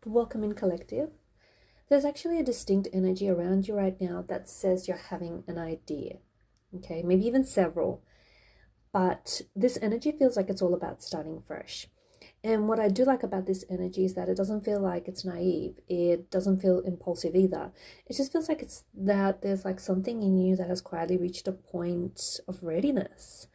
Welcome in collective. There's actually a distinct energy around you right now that says you're having an idea. Okay, maybe even several. But this energy feels like it's all about starting fresh. And what I do like about this energy is that it doesn't feel like it's naive. It doesn't feel impulsive either. It just feels like it's that there's like something in you that has quietly reached a point of readiness.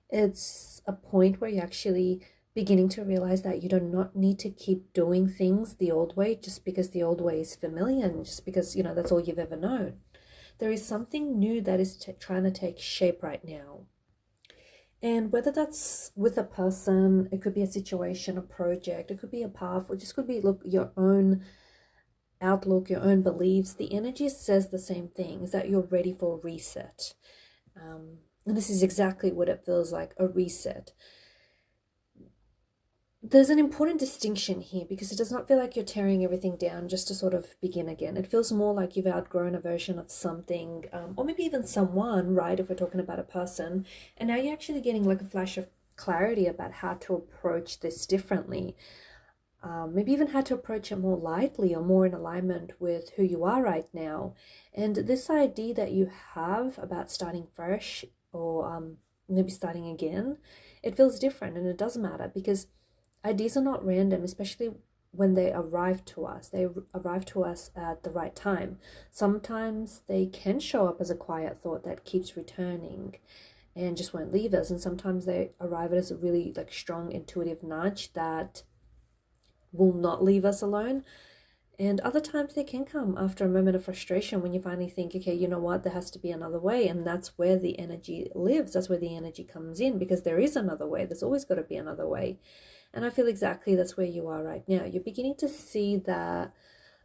It's a point where you're actually beginning to realize that you do not need to keep doing things the old way just because the old way is familiar and just because, that's all you've ever known. There is something new that is trying to take shape right now. And whether that's with a person, it could be a situation, a project, it could be a path, or just could be, look, your own outlook, your own beliefs. The energy says the same thing, is that you're ready for a reset. And this is exactly what it feels like, a reset. There's an important distinction here because it does not feel like you're tearing everything down just to sort of begin again. It feels more like you've outgrown a version of something, or maybe even someone, right? If we're talking about a person, and now you're actually getting like a flash of clarity about how to approach this differently. Maybe even how to approach it more lightly or more in alignment with who you are right now. And this idea that you have about starting fresh or maybe starting again, it feels different and it does matter because ideas are not random, especially when they arrive to us. They arrive to us at the right time. Sometimes they can show up as a quiet thought that keeps returning and just won't leave us. And sometimes they arrive as a really like strong intuitive nudge that will not leave us alone. And other times they can come after a moment of frustration when you finally think, okay, you know what, there has to be another way. And that's where the energy lives. That's where the energy comes in because there is another way. There's always got to be another way. And I feel exactly that's where you are right now. You're beginning to see that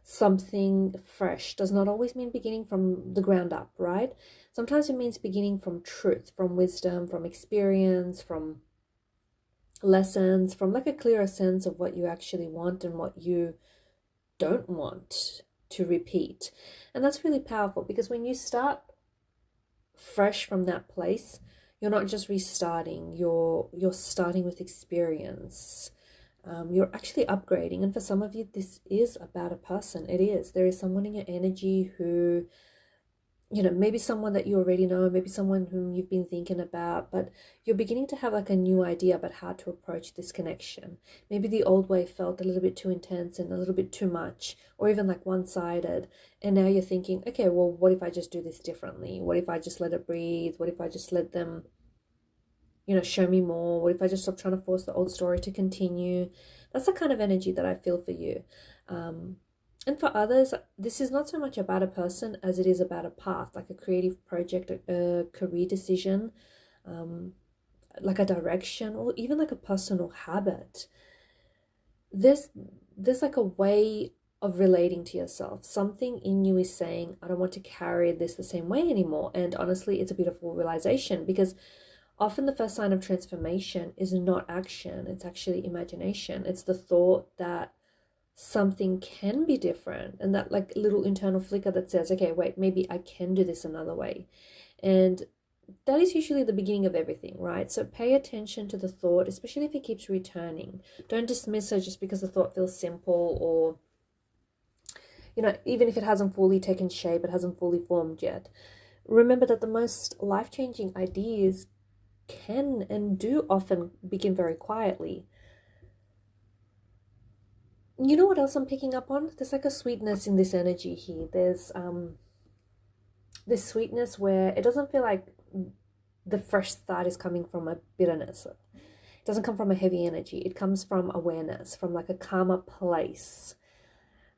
something fresh does not always mean beginning from the ground up, right? Sometimes it means beginning from truth, from wisdom, from experience, from lessons, from like a clearer sense of what you actually want and what you don't want to repeat. And that's really powerful because when you start fresh from that place, you're not just restarting, you're starting with experience. You're actually upgrading. And for some of you, this is about a person. It is. There is someone in your energy who, maybe someone that you already know, maybe someone whom you've been thinking about, but you're beginning to have like a new idea about how to approach this connection. Maybe the old way felt a little bit too intense and a little bit too much, or even like one-sided. And now you're thinking, okay, well, what if I just do this differently? What if I just let it breathe? What if I just let them, show me more? What if I just stop trying to force the old story to continue? That's the kind of energy that I feel for you. And for others, this is not so much about a person as it is about a path, like a creative project, a career decision, um, like a direction, or even like a personal habit. There's there's like a way of relating to yourself. Something in you is saying, I don't want to carry this the same way anymore. And honestly, it's a beautiful realization because often the first sign of transformation is not action, it's actually imagination. It's the thought that something can be different and that like little internal flicker that says, okay, wait, maybe I can do this another way. And that is usually the beginning of everything, right? So pay attention to the thought, especially if it keeps returning. Don't dismiss it just because the thought feels simple or, even if it hasn't fully taken shape, it hasn't fully formed yet. Remember that the most life-changing ideas can and do often begin very quietly. You know what else I'm picking up on? There's like a sweetness in this energy here. There's this sweetness where it doesn't feel like the fresh start is coming from a bitterness. It doesn't come from a heavy energy. It comes from awareness, from like a calmer place.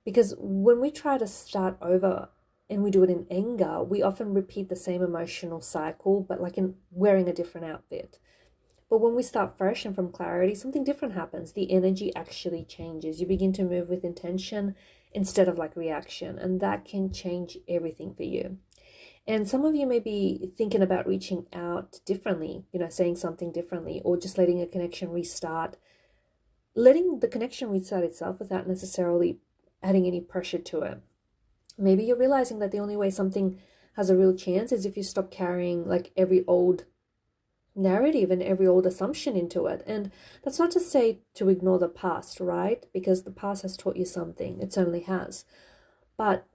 Because when we try to start over and we do it in anger, we often repeat the same emotional cycle, but like in wearing a different outfit. But when we start fresh and from clarity, something different happens. The energy actually changes. You begin to move with intention instead of like reaction, and that can change everything for you. And some of you may be thinking about reaching out differently, saying something differently, or just letting a connection restart, letting the connection restart itself without necessarily adding any pressure to it. Maybe you're realizing that the only way something has a real chance is if you stop carrying like every old narrative and every old assumption into it. And that's not to say to ignore the past, right? Because the past has taught you something. It certainly has. But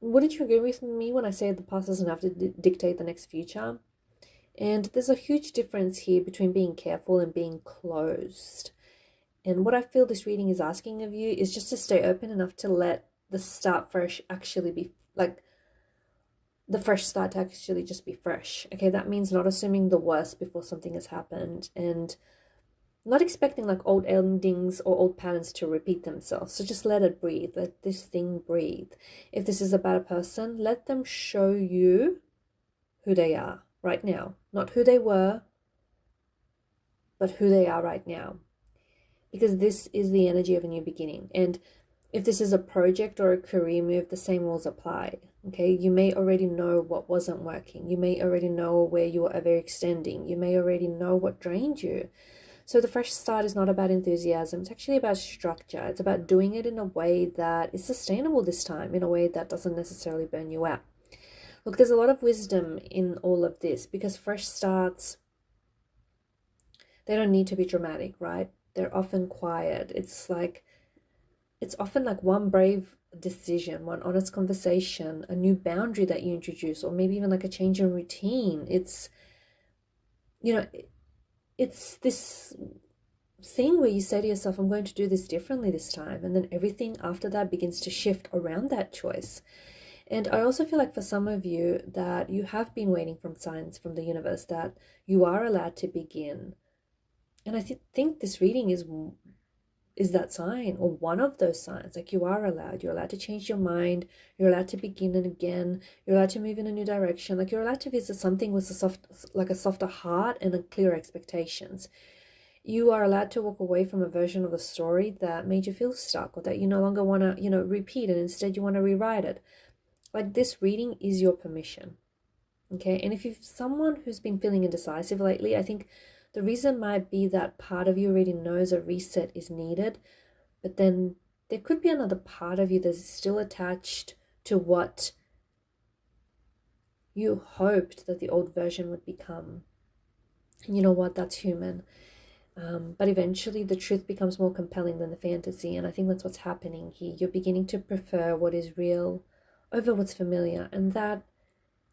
wouldn't you agree with me when I say the past doesn't have to dictate the next future? And there's a huge difference here between being careful and being closed. And what I feel this reading is asking of you is just to stay open enough to let the start fresh actually be like the fresh start to actually just be fresh. Okay, that means not assuming the worst before something has happened and not expecting like old endings or old patterns to repeat themselves. So just let it breathe. Let this thing breathe. If this is about a person, let them show you who they are right now. Not who they were, but who they are right now. Because this is the energy of a new beginning. And if this is a project or a career move, the same rules apply. Okay, you may already know what wasn't working. You may already know where you were overextending. You may already know what drained you. So the fresh start is not about enthusiasm. It's actually about structure. It's about doing it in a way that is sustainable this time, in a way that doesn't necessarily burn you out. Look, there's a lot of wisdom in all of this because fresh starts, they don't need to be dramatic, right? They're often quiet. It's often like one brave decision, one honest conversation, a new boundary that you introduce, or maybe even like a change in routine. It's, you know, it's this thing where you say to yourself, I'm going to do this differently this time. And then everything after that begins to shift around that choice. And I also feel like for some of you that you have been waiting from signs from the universe that you are allowed to begin. And I think this reading is that sign or one of those signs. Like you're allowed to change your mind, you're allowed to begin and again, you're allowed to move in a new direction, like you're allowed to visit something with a softer heart and a clear expectations. You are allowed to walk away from a version of the story that made you feel stuck or that you no longer want to repeat, and instead you want to rewrite it. Like this reading is your permission. Okay, and if you're someone who's been feeling indecisive lately, I think the reason might be that part of you already knows a reset is needed, but then there could be another part of you that's still attached to what you hoped that the old version would become. And you know what? That's human. But eventually the truth becomes more compelling than the fantasy, and I think that's what's happening here. You're beginning to prefer what is real over what's familiar, and that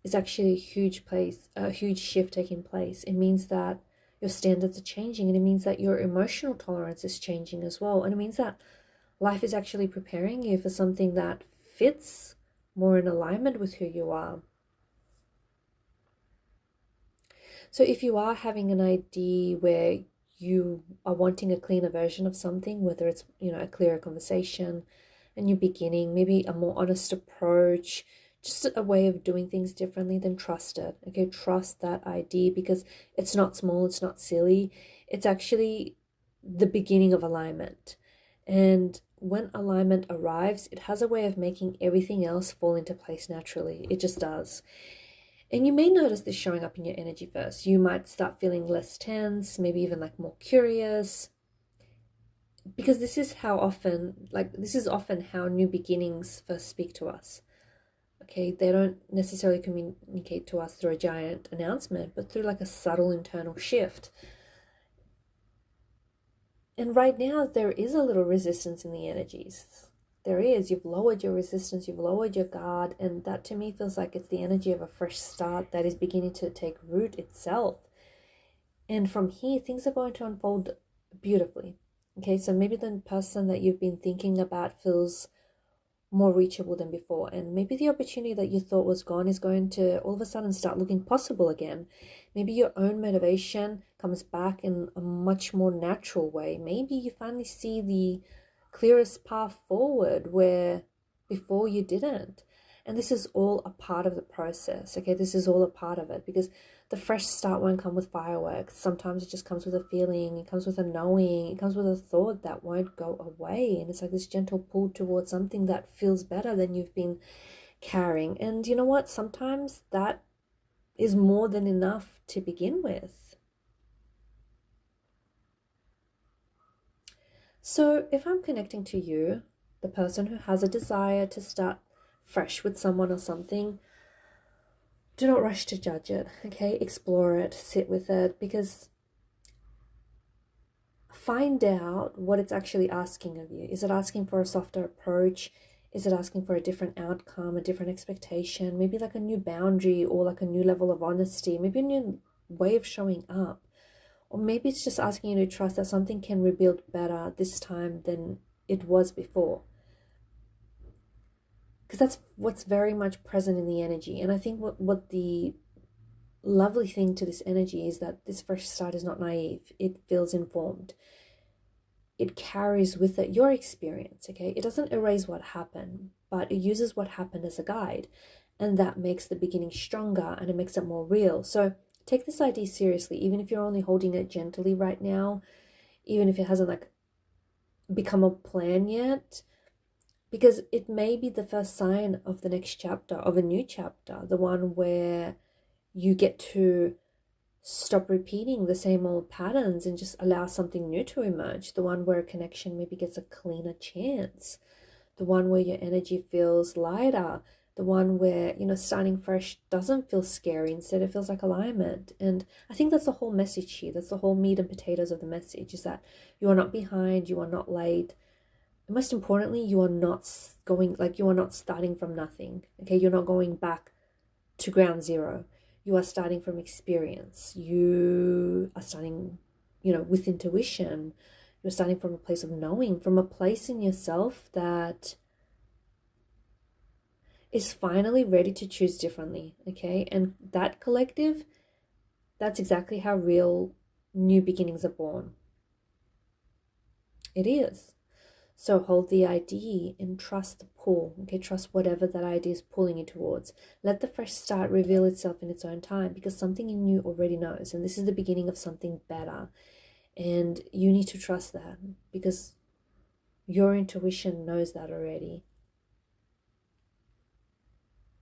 is actually a huge shift taking place. It means that your standards are changing, and it means that your emotional tolerance is changing as well. And it means that life is actually preparing you for something that fits more in alignment with who you are. So if you are having an idea where you are wanting a cleaner version of something, whether it's, a clearer conversation, a new beginning, maybe a more honest approach, just a way of doing things differently, then trust it. Okay, trust that idea because it's not small, it's not silly. It's actually the beginning of alignment. And when alignment arrives, it has a way of making everything else fall into place naturally. It just does. And you may notice this showing up in your energy first. You might start feeling less tense, maybe even like more curious, because this is often how new beginnings first speak to us. Okay, they don't necessarily communicate to us through a giant announcement, but through like a subtle internal shift. And right now, there is a little resistance in the energies. There is. You've lowered your resistance, you've lowered your guard, and that to me feels like it's the energy of a fresh start that is beginning to take root itself. And from here, things are going to unfold beautifully. Okay, so maybe the person that you've been thinking about feels more reachable than before, and maybe the opportunity that you thought was gone is going to all of a sudden start looking possible again. Maybe your own motivation comes back in a much more natural way. Maybe you finally see the clearest path forward where before you didn't. And this is all a part of the process. Okay, this is all a part of it, because the fresh start won't come with fireworks. Sometimes it just comes with a feeling, it comes with a knowing, it comes with a thought that won't go away. And it's like this gentle pull towards something that feels better than you've been carrying. And you know what? Sometimes that is more than enough to begin with. So if I'm connecting to you, the person who has a desire to start fresh with someone or something, do not rush to judge it, okay? Explore it, sit with it, because find out what it's actually asking of you. Is it asking for a softer approach? Is it asking for a different outcome, a different expectation, maybe like a new boundary or like a new level of honesty, maybe a new way of showing up? Or maybe it's just asking you to trust that something can rebuild better this time than it was before. Because that's what's very much present in the energy. And I think what the lovely thing to this energy is that this fresh start is not naive. It feels informed. It carries with it your experience, okay? It doesn't erase what happened, but it uses what happened as a guide. And that makes the beginning stronger and it makes it more real. So take this idea seriously, even if you're only holding it gently right now, even if it hasn't like become a plan yet, because it may be the first sign of the next chapter, of a new chapter, the one where you get to stop repeating the same old patterns and just allow something new to emerge, the one where a connection maybe gets a cleaner chance, the one where your energy feels lighter, the one where, you know, starting fresh doesn't feel scary, instead it feels like alignment. And I think that's the whole message here. That's the whole meat and potatoes of the message, is that you are not behind, you are not late. And most importantly, you are not you are not starting from nothing. Okay, you're not going back to ground zero. You are starting from experience. You are starting, you know, with intuition. You're starting from a place of knowing, from a place in yourself that is finally ready to choose differently. Okay, and that collective, that's exactly how real new beginnings are born. It is. So hold the idea and trust the pull. Okay, trust whatever that idea is pulling you towards. Let the fresh start reveal itself in its own time, because something in you already knows, and this is the beginning of something better. And you need to trust that, because your intuition knows that already.